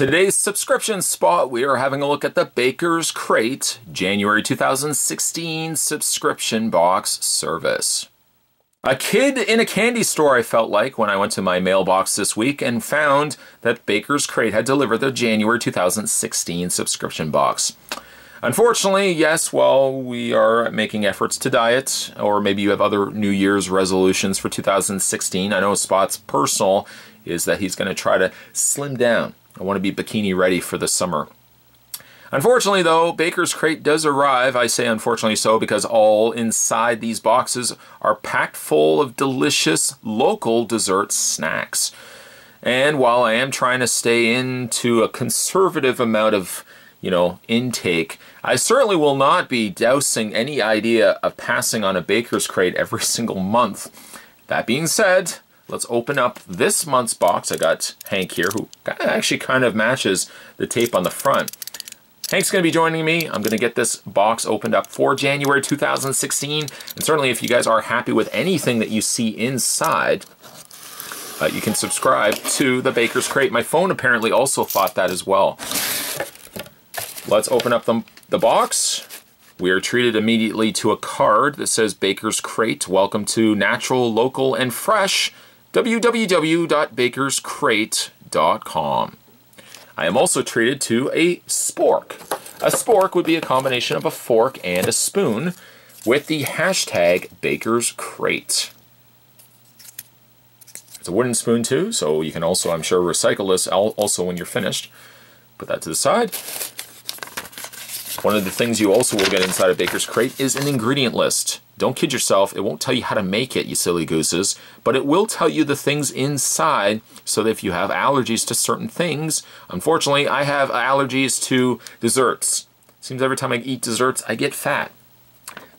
On today's subscription spot, we are having a look at the Bakers Krate January 2016 subscription box service. A kid in a candy store, I felt like, when I went to my mailbox this week and found that Bakers Krate had delivered the January 2016 subscription box. Unfortunately, yes, while we are making efforts to diet, or maybe you have other New Year's resolutions for 2016, I know Spot's personal is that he's going to try to slim down. I want to be bikini ready for the summer. Unfortunately, though, Bakers Krate does arrive. I say unfortunately so because all inside these boxes are packed full of delicious local dessert snacks. And while I am trying to stay into a conservative amount of, intake, I certainly will not be dousing any idea of passing on a Bakers Krate every single month. That being said, let's open up this month's box. I got Hank here, who actually kind of matches the tape on the front. Hank's going to be joining me. I'm going to get this box opened up for January 2016. And certainly if you guys are happy with anything that you see inside, you can subscribe to the Bakers Krate. My phone apparently also thought that as well. Let's open up the box. We are treated immediately to a card that says Bakers Krate. Welcome to natural, local, and fresh. www.bakerskrate.com. I am also treated to a spork. A spork would be a combination of a fork and a spoon with the hashtag Bakers Krate. It's a wooden spoon too, so you can also, I'm sure, recycle this also when you're finished. Put that to the side. One of the things you also will get inside of Bakers Krate is an ingredient list. Don't kid yourself, it won't tell you how to make it, you silly gooses, but it will tell you the things inside so that if you have allergies to certain things, unfortunately I have allergies to desserts. Seems every time I eat desserts, I get fat.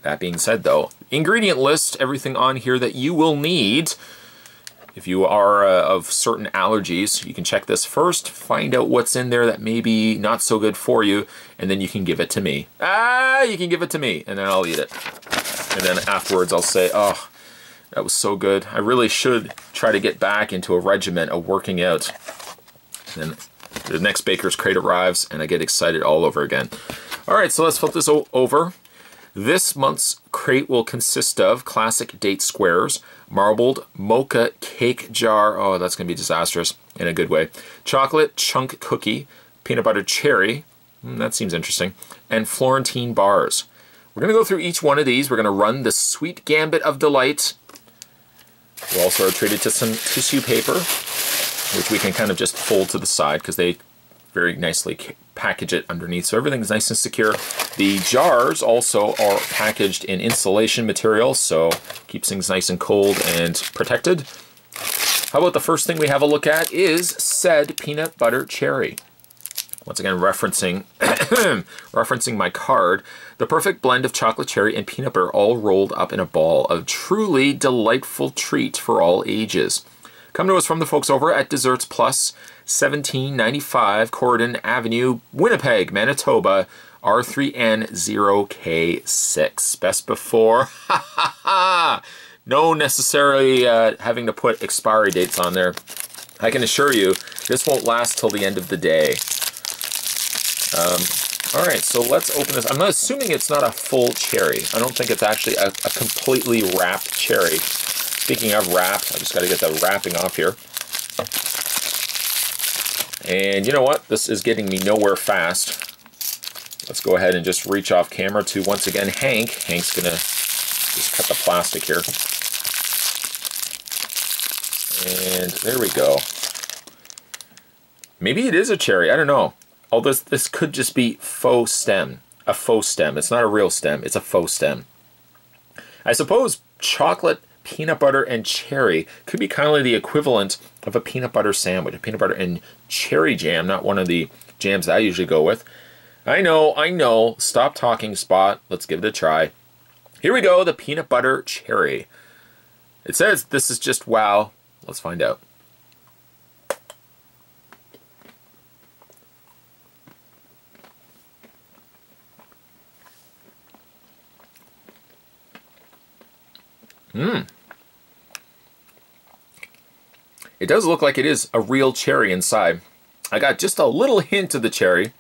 That being said though, ingredient list, everything on here that you will need. If you are of certain allergies, you can check this first, find out what's in there that may be not so good for you, and then you can give it to me. You can give it to me, and then I'll eat it. And then afterwards I'll say, oh, that was so good. I really should try to get back into a regimen of working out. And then the next Bakers Krate arrives, and I get excited all over again. All right, so let's flip this over. This month's crate will consist of classic date squares, marbled Mocha cake jar, oh that's going to be disastrous in a good way, chocolate chunk cookie, peanut butter cherry, that seems interesting, and Florentine bars. We're going to go through each one of these. We're going to run the sweet gambit of delight. We also are treated to some tissue paper, which we can kind of just fold to the side because they very nicely package it underneath, so everything's nice and secure. The jars also are packaged in insulation material, so keeps things nice and cold and protected. How about the first thing we have a look at is said peanut butter cherry. Once again, referencing referencing my card, the perfect blend of chocolate cherry and peanut butter all rolled up in a ball. A truly delightful treat for all ages. Come to us from the folks over at Desserts Plus, 1795 Corridon Avenue, Winnipeg, Manitoba, R3N0K6. Best before, no necessarily having to put expiry dates on there. I can assure you, this won't last till the end of the day. All right, so let's open this. I'm assuming it's not a full cherry. I don't think it's actually a completely wrapped cherry. Speaking of wrapped, I just got to get the wrapping off here. And you know what? This is getting me nowhere fast. Let's go ahead and just reach off camera to, once again, Hank. Hank's going to just cut the plastic here. And there we go. Maybe it is a cherry. I don't know. Although this could just be faux stem. A faux stem. It's not a real stem. It's a faux stem. I suppose chocolate, peanut butter, and cherry could be kind of like the equivalent of a peanut butter sandwich. A peanut butter and cherry jam, not one of the jams I usually go with. I know. Stop talking, Spot. Let's give it a try. Here we go, the peanut butter cherry. It says this is just wow. Let's find out. It does look like it is a real cherry inside. I got just a little hint of the cherry.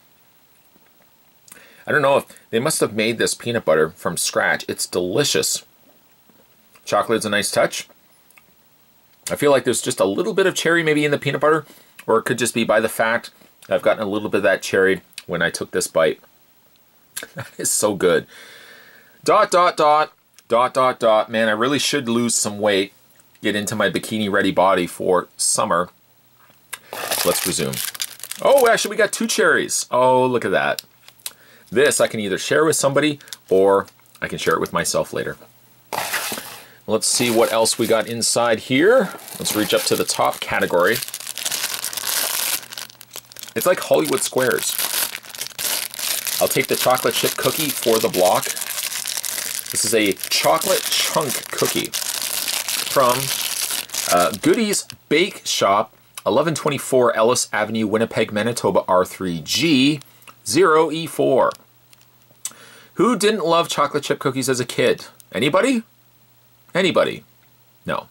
I don't know if they must have made this peanut butter from scratch. It's delicious. Chocolate's a nice touch. I feel like there's just a little bit of cherry maybe in the peanut butter, or it could just be by the fact that I've gotten a little bit of that cherry when I took this bite. That is so good. ... Man, I really should lose some weight, get into my bikini-ready body for summer. Let's resume. Oh, actually, we got 2 cherries. Oh, look at that. This I can either share with somebody, or I can share it with myself later. Let's see what else we got inside here. Let's reach up to the top category. It's like Hollywood Squares. I'll take the chocolate chip cookie for the block. This is a chocolate chunk cookie from Goodies Bake Shop, 1124 Ellis Avenue, Winnipeg, Manitoba, R3G 0E4. Who didn't love chocolate chip cookies as a kid? Anybody? Anybody? No.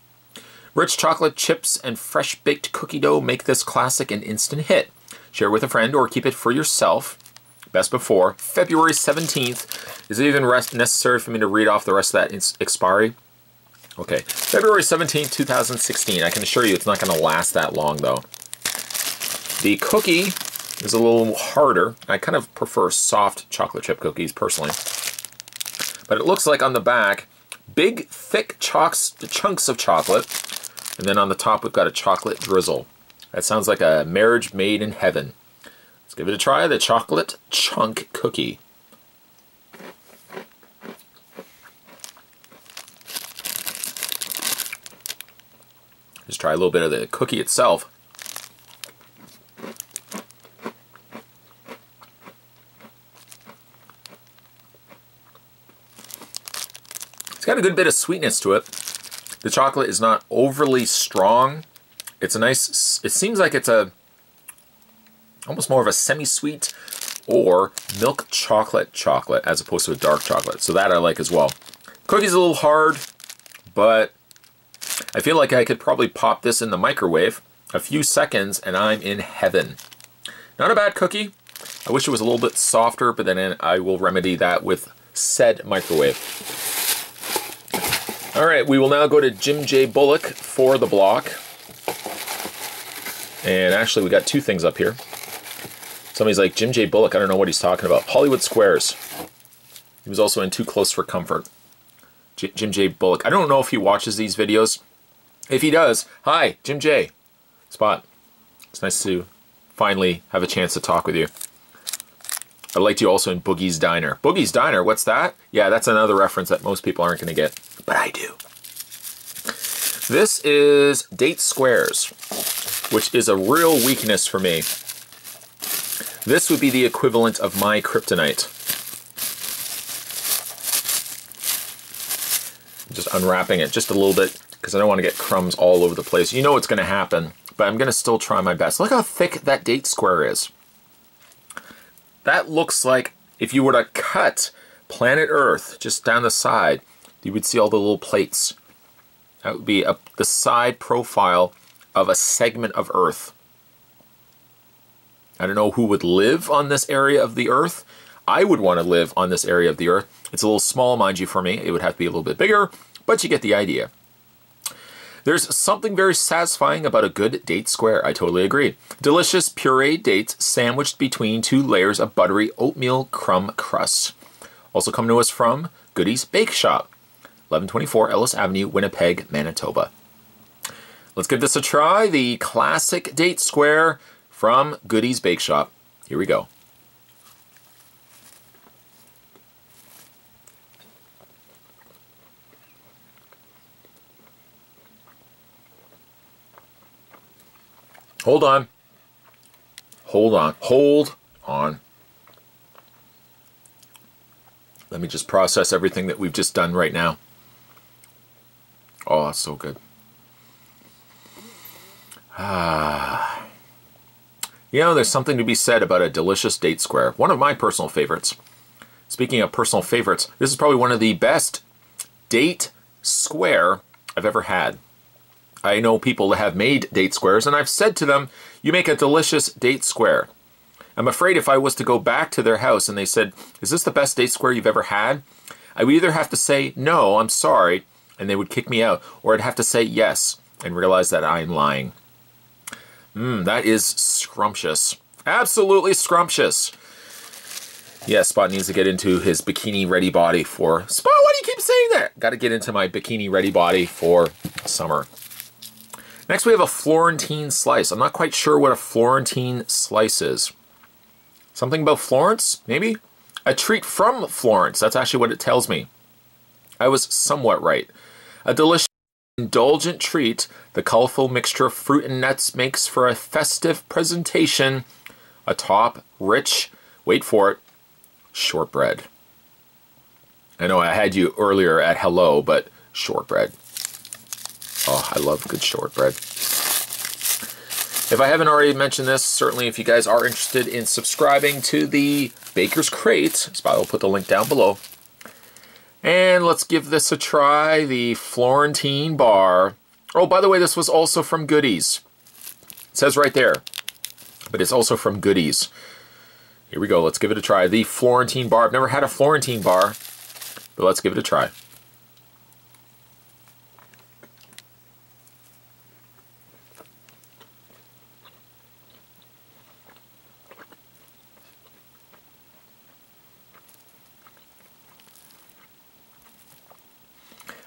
Rich chocolate chips and fresh baked cookie dough make this classic an instant hit. Share with a friend or keep it for yourself. Best before February 17th. Is it even necessary for me to read off the rest of that expiry? Okay, February 17th, 2016. I can assure you it's not going to last that long though. The cookie is a little harder. I kind of prefer soft chocolate chip cookies personally. But it looks like on the back, big, thick chunks of chocolate. And then on the top, we've got a chocolate drizzle. That sounds like a marriage made in heaven. Let's give it a try, the chocolate chunk cookie. Just try a little bit of the cookie itself. It's got a good bit of sweetness to it. The chocolate is not overly strong. It's a nice, it seems like it's almost more of a semi-sweet or milk chocolate as opposed to a dark chocolate. So that I like as well. Cookie's a little hard, but I feel like I could probably pop this in the microwave a few seconds and I'm in heaven. Not a bad cookie. I wish it was a little bit softer, but then I will remedy that with said microwave. All right, we will now go to Jim J. Bullock for the block. And actually, we got 2 things up here. Somebody's like, Jim J. Bullock, I don't know what he's talking about. Hollywood Squares. He was also in Too Close for Comfort. Jim J. Bullock. I don't know if he watches these videos. If he does, hi, Jim J. Spot. It's nice to finally have a chance to talk with you. I liked you also in Boogie's Diner. Boogie's Diner, what's that? Yeah, that's another reference that most people aren't going to get, but I do. This is Date Squares, which is a real weakness for me. This would be the equivalent of my kryptonite. Just unwrapping it just a little bit because I don't want to get crumbs all over the place. You know what's going to happen, but I'm going to still try my best. Look how thick that date square is. That looks like if you were to cut planet Earth just down the side, you would see all the little plates. That would be the side profile of a segment of Earth. I don't know who would live on this area of the Earth. I would want to live on this area of the Earth. It's a little small, mind you, for me. It would have to be a little bit bigger, but you get the idea. There's something very satisfying about a good date square. I totally agree. Delicious pureed dates sandwiched between 2 layers of buttery oatmeal crumb crust. Also come to us from Goodies Bake Shop, 1124 Ellis Avenue, Winnipeg, Manitoba. Let's give this a try. The classic date square from Goodies Bake Shop. Here we go. Hold on. Hold on. Hold on. Let me just process everything that we've just done right now. Oh, so good. You know, there's something to be said about a delicious date square. One of my personal favorites. Speaking of personal favorites, this is probably one of the best date square I've ever had. I know people that have made date squares, and I've said to them, you make a delicious date square. I'm afraid if I was to go back to their house and they said, is this the best date square you've ever had? I would either have to say, no, I'm sorry, and they would kick me out, or I'd have to say yes and realize that I'm lying. That is scrumptious. Absolutely scrumptious. Yeah, Spot needs to get into his bikini-ready body for... Spot, why do you keep saying that? Got to get into my bikini-ready body for summer. Next, we have a Florentine slice. I'm not quite sure what a Florentine slice is. Something about Florence, maybe? A treat from Florence. That's actually what it tells me. I was somewhat right. A delicious, indulgent treat the colorful mixture of fruit and nuts makes for a festive presentation atop rich, wait for it, shortbread. I know I had you earlier at hello, but shortbread. Oh, I love good shortbread. If I haven't already mentioned this, certainly if you guys are interested in subscribing to the Bakers Krate, Spot will put the link down below. And let's give this a try, the Florentine Bar. Oh, by the way, this was also from Goodies. It says right there, but it's also from Goodies. Here we go, let's give it a try. The Florentine Bar. I've never had a Florentine Bar, but let's give it a try.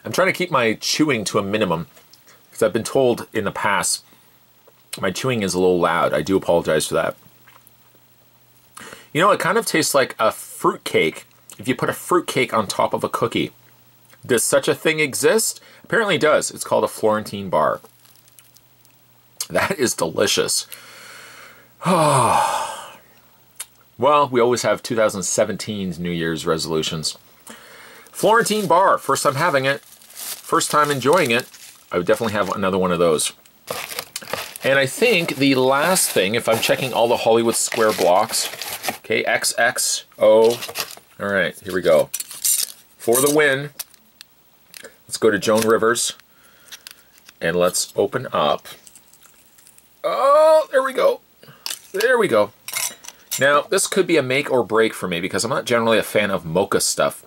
I'm trying to keep my chewing to a minimum because I've been told in the past my chewing is a little loud. I do apologize for that. You know, it kind of tastes like a fruit cake if you put a fruit cake on top of a cookie. Does such a thing exist? Apparently it does. It's called a Florentine Bar. That is delicious. Well, we always have 2017's New Year's resolutions. Florentine Bar, first time having it, first time enjoying it. I would definitely have another one of those. And I think the last thing, if I'm checking all the Hollywood Square blocks, okay, XXO. All right, here we go. For the win, let's go to Joan Rivers and let's open up. Oh, there we go. There we go. Now, this could be a make or break for me because I'm not generally a fan of mocha stuff.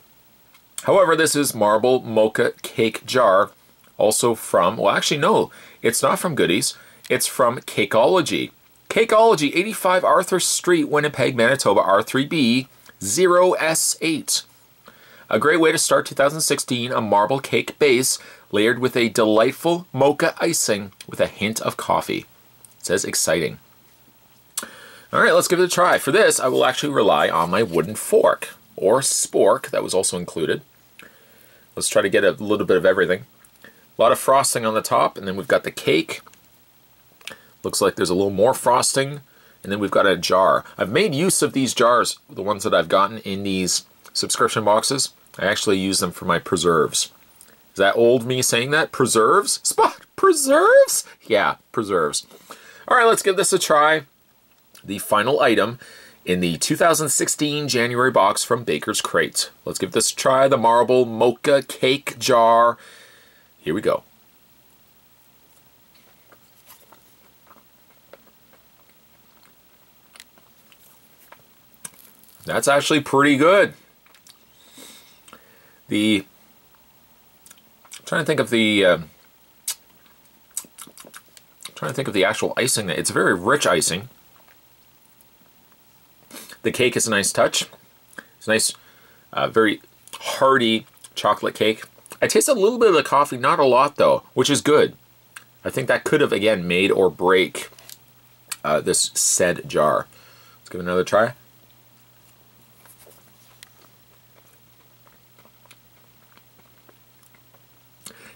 However, this is Marble Mocha Cake Jar, also from, well actually no, it's not from Goodies, it's from Cakeology. Cakeology, 85 Arthur Street, Winnipeg, Manitoba, R3B, 0S8. A great way to start 2016, a marble cake base layered with a delightful mocha icing with a hint of coffee. It says exciting. All right, let's give it a try. For this, I will actually rely on my wooden fork, or spork, that was also included. Let's try to get a little bit of everything. A lot of frosting on the top, and then we've got the cake. Looks like there's a little more frosting, and then we've got a jar. I've made use of these jars, the ones that I've gotten in these subscription boxes. I actually use them for my preserves. Is that old me saying that? Preserves? Spot, preserves? Yeah, preserves. All right, let's give this a try. The final item in the 2016 January box from Bakers Krate. Let's give this a try, the Marble Mocha Cake Jar. Here we go. That's actually pretty good. I'm trying to think of the actual icing. It's very rich icing. The cake is a nice touch. It's a nice, very hearty chocolate cake. I taste a little bit of the coffee, not a lot though, which is good. I think that could have, again, made or break this said jar. Let's give it another try.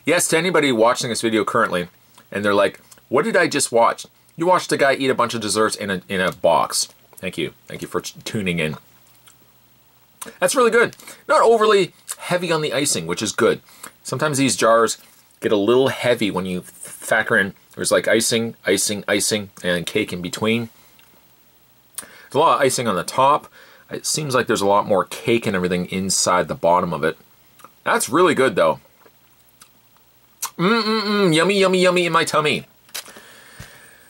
Yes, to anybody watching this video currently, and they're like, what did I just watch? You watched a guy eat a bunch of desserts in a box. Thank you. Thank you for tuning in. That's really good. Not overly heavy on the icing, which is good. Sometimes these jars get a little heavy when you factor in there's like icing, icing, icing, and cake in between. There's a lot of icing on the top. It seems like there's a lot more cake and everything inside the bottom of it. That's really good though. Yummy, yummy, yummy in my tummy.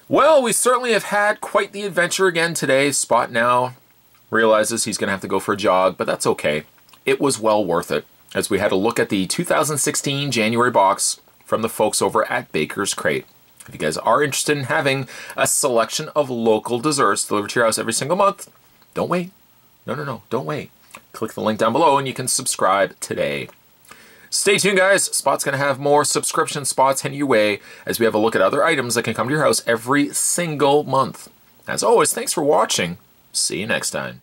Well, we certainly have had quite the adventure again today. Spot now realizes he's going to have to go for a jog, but that's okay. It was well worth it, as we had a look at the 2016 January box from the folks over at Bakers Krate. If you guys are interested in having a selection of local desserts delivered to your house every single month, don't wait. No, don't wait. Click the link down below and you can subscribe today. Stay tuned, guys. Spot's going to have more subscription spots heading your way as we have a look at other items that can come to your house every single month. As always, thanks for watching. See you next time.